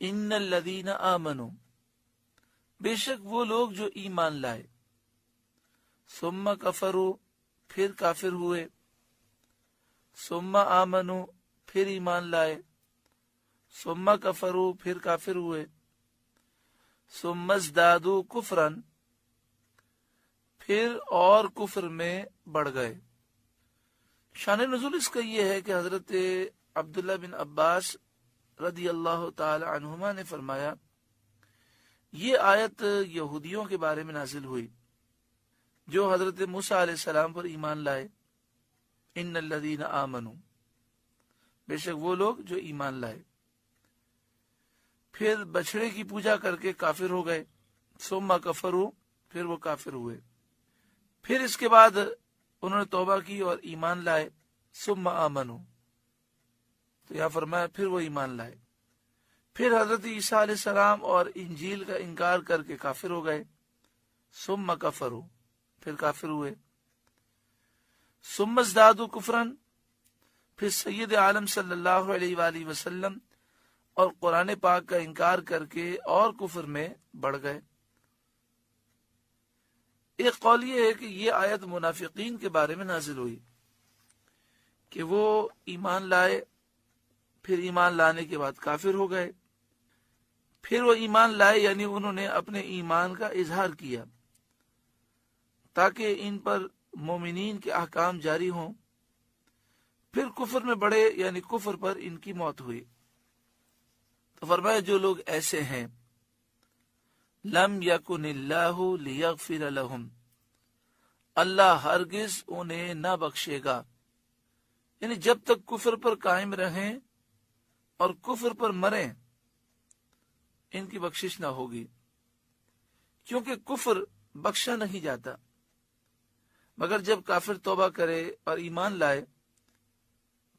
ان الذین آمنوا، بے شک وہ لوگ جو ایمان لائے، ثم کفروا، پھر کافر ہوئے، ثم آمنوا، پھر ایمان لائے، ثم کفروا، پھر کافر ہوئے، ثم ازدادوا کفرا، پھر اور کفر میں بڑھ گئے۔ شان نزول اس کا یہ ہے کہ حضرت عبداللہ بن عباس رضی اللہ تعالی عنہما نے فرمایا، یہ آیت یہودیوں کے بارے میں نازل ہوئی جو حضرت موسیٰ علیہ السلام پر ایمان لائے۔ ان الذین آمنوا، بے شک وہ لوگ جو ایمان لائے، پھر بچڑے کی پوجا کر کے کافر ہو گئے، ثم کفروا، پھر وہ کافر ہوئے، پھر اس کے بعد انہوں نے توبہ کی اور ایمان لائے، ثم آمنوا، تو یہاں فرمایا پھر وہ ایمان لائے، پھر حضرت عیسیٰ علیہ السلام اور انجیل کا انکار کر کے کافر ہو گئے، ثم کفروا، پھر کافر ہوئے، ثم ازدادوا کفرا، پھر سید عالم صلی اللہ علیہ وآلہ وسلم اور قرآن پاک کا انکار کر کے اور کفر میں بڑھ گئے۔ ایک قول یہ ہے کہ یہ آیت منافقین کے بارے میں نازل ہوئی کہ وہ ایمان لائے، پھر ایمان لانے کے بعد کافر ہو گئے، پھر وہ ایمان لائے یعنی انہوں نے اپنے ایمان کا اظہار کیا تاکہ ان پر مومنین کے احکام جاری ہوں، پھر کفر میں بڑھے یعنی کفر پر ان کی موت ہوئی۔ تو فرمایا جو لوگ ایسے ہیں، لم یکن اللہ لیغفر لہم، اللہ ہرگز انہیں نہ بخشے گا، یعنی جب تک کفر پر قائم رہیں اور کفر پر مریں ان کی بخشش نہ ہوگی، کیونکہ کفر بخشا نہیں جاتا، مگر جب کافر توبہ کرے اور ایمان لائے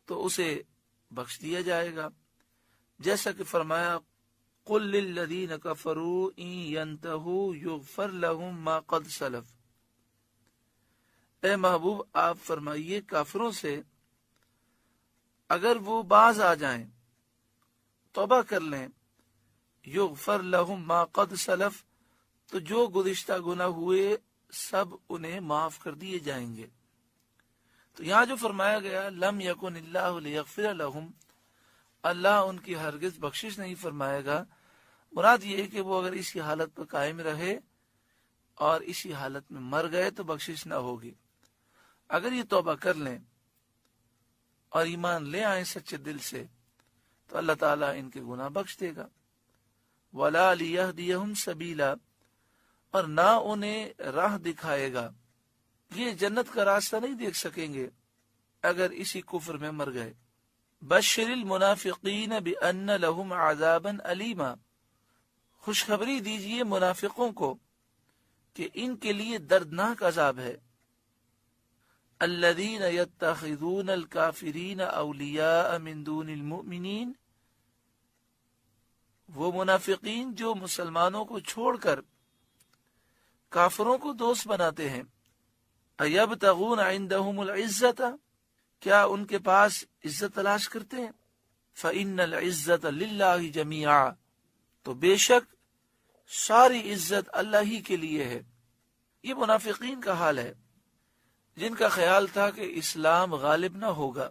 تو اسے بخش دیا جائے گا، جیسا کہ فرمایا قل للذین کفروا ان ینتہوا یغفر لہم ما قد سلف، اے محبوب آپ فرمائیے کافروں سے اگر وہ باز آ جائیں، توبہ کر لیں، یغفر لہم ما قد سلف، تو جو گزشتہ گناہ ہوئے سب انہیں معاف کر دیے جائیں گے۔ تو یہاں جو فرمایا گیا لم یکن اللہ لیغفر لہم، اللہ ان کی ہرگز بخشش نہیں فرمائے گا، مراد یہ ہے کہ وہ اگر اسی حالت پر قائم رہے اور اسی حالت میں مر گئے تو بخشش نہ ہوگی۔ اگر یہ توبہ کر لیں اور ایمان لے آئیں سچے دل سے تو اللہ تعالیٰ ان کے گناہ بخش دے گا۔ وَلَا لِيَهْدِيَهُمْ سَبِيلًا، اور نہ انہیں راہ دکھائے گا، یہ جنت کا راستہ نہیں دیکھ سکیں گے اگر اسی کفر میں مر گئے۔ بشر المنافقین بأن لهم عذابا علیما، خوشخبری دیجئے منافقوں کو کہ ان کے لیے دردناک عذاب ہے۔ الذین یتخذون الکافرین اولیاء من دون المؤمنین، وہ منافقین جو مسلمانوں کو چھوڑ کر کافروں کو دوست بناتے ہیں۔ ایبتغون عندهم العزت، کیا ان کے پاس عزت تلاش کرتے ہیں؟ فإن العزت للہ جمیعا، تو بے شک ساری عزت اللہ ہی کے لیے ہے۔ یہ منافقین کا حال ہے جن کا خیال تھا کہ اسلام غالب نہ ہوگا،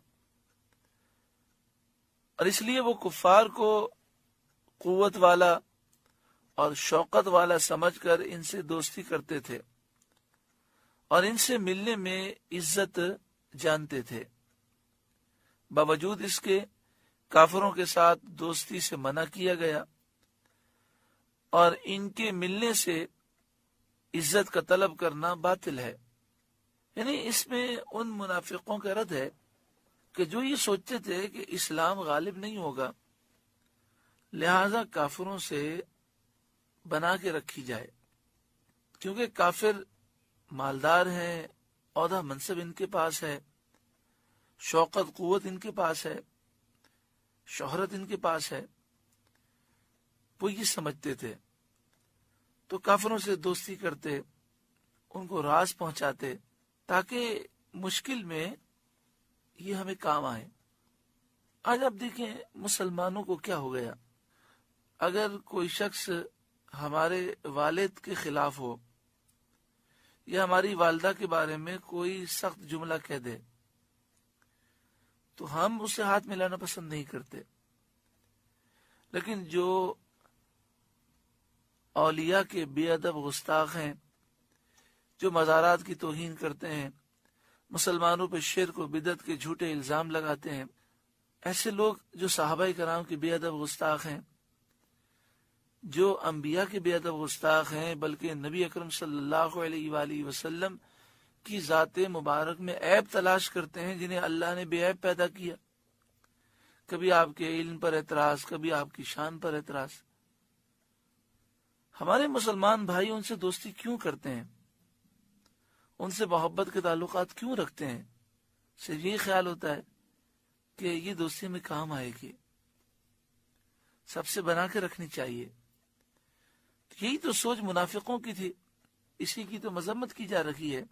اور اس لیے وہ کفار کو قوت والا اور شوقت والا سمجھ کر ان سے دوستی کرتے تھے اور ان سے ملنے میں عزت جانتے تھے۔ باوجود اس کے کافروں کے ساتھ دوستی سے منع کیا گیا اور ان کے ملنے سے عزت کا طلب کرنا باطل ہے۔ یعنی اس میں ان منافقوں کا رد ہے کہ جو یہ سوچتے تھے کہ اسلام غالب نہیں ہوگا لہذا کافروں سے بنا کے رکھی جائے، کیونکہ کافر مالدار ہیں، عہدہ منصب ان کے پاس ہے، شوقت قوت ان کے پاس ہے، شہرت ان کے پاس ہے، وہ یہ سمجھتے تھے تو کافروں سے دوستی کرتے، ان کو راز پہنچاتے تاکہ مشکل میں یہ ہمیں کام آئے۔ آج آپ دیکھیں مسلمانوں کو کیا ہو گیا، اگر کوئی شخص ہمارے والد کے خلاف ہو یا ہماری والدہ کے بارے میں کوئی سخت جملہ کہہ دے تو ہم اسے ہاتھ ملانا پسند نہیں کرتے، لیکن جو اولیاء کے بے ادب گستاخ ہیں، جو مزارات کی توہین کرتے ہیں، مسلمانوں پہ شرک و بدعت کے جھوٹے الزام لگاتے ہیں، ایسے لوگ جو صحابہ کرام کے بے ادب گستاخ ہیں، جو انبیاء کے بے ادب گستاخ ہیں، بلکہ نبی اکرم صلی اللہ علیہ وآلہ وسلم کی ذات مبارک میں عیب تلاش کرتے ہیں، جنہیں اللہ نے بے عیب پیدا کیا، کبھی آپ کے علم پر اعتراض، کبھی آپ کی شان پر اعتراض۔ ہمارے مسلمان بھائی ان سے دوستی کیوں کرتے ہیں؟ ان سے محبت کے تعلقات کیوں رکھتے ہیں؟ صرف یہ خیال ہوتا ہے کہ یہ دوستی میں کام آئے گی، سب سے بنا کے رکھنی چاہیے۔ یہی تو سوچ منافقوں کی تھی، اسی کی تو مذمت کی جا رہی ہے۔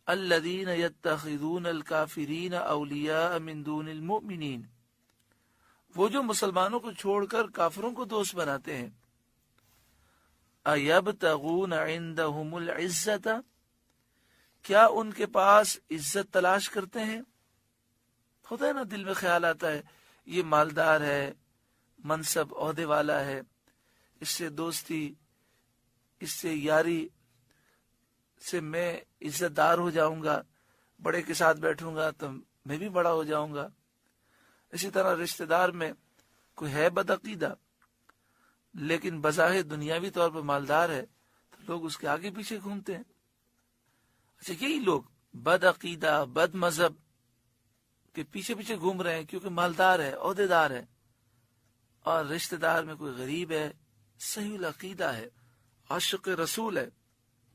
الذین یتخذون الکافرین اولیاء من دون المؤمنین، وہ جو مسلمانوں کو چھوڑ کر کافروں کو دوست بناتے ہیں۔ ایبتغون عندہم العزت، کیا ان کے پاس عزت تلاش کرتے ہیں؟ ہوتا ہے نا، دل میں خیال آتا ہے یہ مالدار ہے، منصب عہدے والا ہے، اس سے دوستی، اس سے یاری سے میں عزت دار ہو جاؤں گا، بڑے کے ساتھ بیٹھوں گا تو میں بھی بڑا ہو جاؤں گا۔ اسی طرح رشتہ دار میں کوئی ہے بد عقیدہ لیکن بظاہر دنیاوی طور پر مالدار ہے تو لوگ اس کے آگے پیچھے گھومتے ہیں۔ اچھا، یہی لوگ بد عقیدہ، بد مذہب کے پیچھے پیچھے گھوم رہے ہیں کیونکہ مالدار ہے، عہدے دار ہے، اور رشتہ دار میں کوئی غریب ہے، صحیح العقیدہ ہے، عاشق رسول ہے،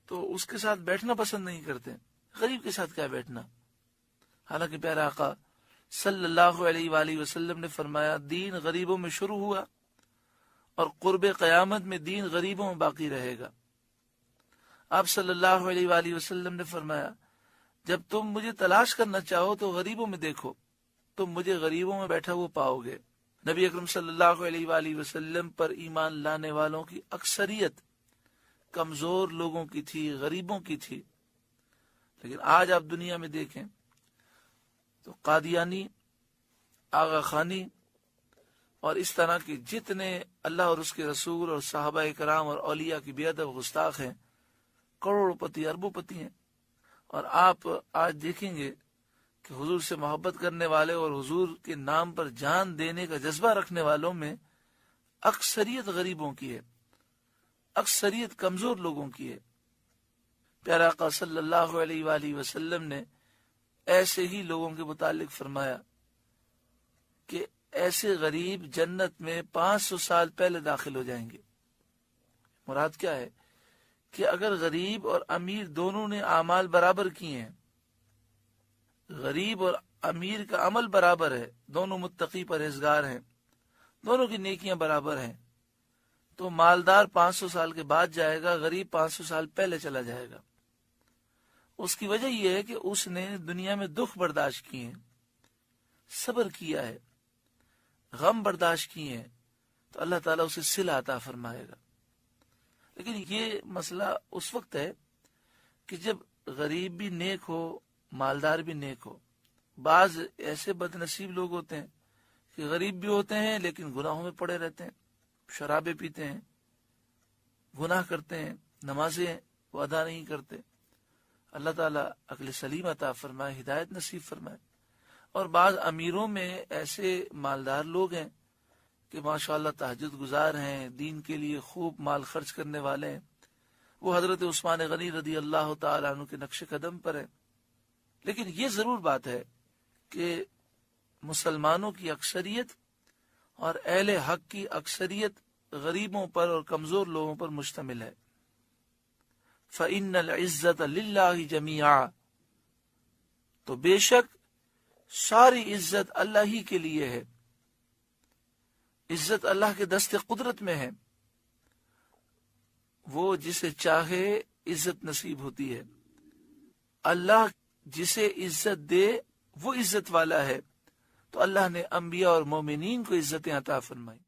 تو اس کے ساتھ بیٹھنا پسند نہیں کرتے۔ غریب کے ساتھ کیا بیٹھنا؟ حالانکہ پیارا آقا صلی اللہ علیہ وآلہ وسلم نے فرمایا دین غریبوں میں شروع ہوا اور قرب قیامت میں دین غریبوں میں باقی رہے گا۔ آپ صلی اللہ علیہ وآلہ وسلم نے فرمایا جب تم مجھے تلاش کرنا چاہو تو غریبوں میں دیکھو، تم مجھے غریبوں میں بیٹھا ہوا پاؤ گے۔ نبی اکرم صلی اللہ علیہ وآلہ وسلم پر ایمان لانے والوں کی اکثریت کمزور لوگوں کی تھی، غریبوں کی تھی، لیکن آج آپ دنیا میں دیکھیں تو قادیانی، آغا خانی اور اس طرح کے جتنے اللہ اور اس کے رسول اور صحابہ کرام اور اولیاء کی بے ادب گستاخ ہیں، کروڑ پتی، اربوں پتی ہیں۔ اور آپ آج دیکھیں گے کہ حضور سے محبت کرنے والے اور حضور کے نام پر جان دینے کا جذبہ رکھنے والوں میں اکثریت غریبوں کی ہے، اکثریت کمزور لوگوں کی ہے۔ پیارا آقا صلی اللہ علیہ وآلہ وسلم نے ایسے ہی لوگوں کے متعلق فرمایا کہ ایسے غریب جنت میں 500 سال پہلے داخل ہو جائیں گے۔ مراد کیا ہے کہ اگر غریب اور امیر دونوں نے اعمال برابر کیے ہیں، غریب اور امیر کا عمل برابر ہے، دونوں متقی پرہیزگار ہیں، دونوں کی نیکیاں برابر ہیں، تو مالدار 500 سال کے بعد جائے گا، غریب 500 سال پہلے چلا جائے گا۔ اس کی وجہ یہ ہے کہ اس نے دنیا میں دکھ برداشت کیے ہیں، صبر کیا ہے، غم برداشت کیے ہیں، تو اللہ تعالیٰ اسے صلہ عطا فرمائے گا۔ لیکن یہ مسئلہ اس وقت ہے کہ جب غریب بھی نیک ہو، مالدار بھی نیک ہو۔ بعض ایسے بد نصیب لوگ ہوتے ہیں کہ غریب بھی ہوتے ہیں لیکن گناہوں میں پڑے رہتے ہیں، شرابیں پیتے ہیں، گناہ کرتے ہیں، نمازیں وہ ادا نہیں کرتے۔ اللہ تعالیٰ عقل سلیم عطا فرمائے، ہدایت نصیب فرمائے۔ اور بعض امیروں میں ایسے مالدار لوگ ہیں کہ ماشاءاللہ تہجد گزار ہیں، دین کے لیے خوب مال خرچ کرنے والے ہیں، وہ حضرت عثمان غنی رضی اللہ تعالیٰ عنہ کے نقش قدم پر ہیں۔ لیکن یہ ضرور بات ہے کہ مسلمانوں کی اکثریت اور اہل حق کی اکثریت غریبوں پر اور کمزور لوگوں پر مشتمل ہے۔ فَإِنَّ الْعِزَّةَ لِلَّهِ جَمِيعًا، تو بے شک ساری عزت اللہ ہی کے لیے ہے، عزت اللہ کے دست قدرت میں ہے، وہ جسے چاہے عزت نصیب ہوتی ہے۔ اللہ جسے عزت دے وہ عزت والا ہے، تو اللہ نے انبیاء اور مومنین کو عزتیں عطا فرمائی۔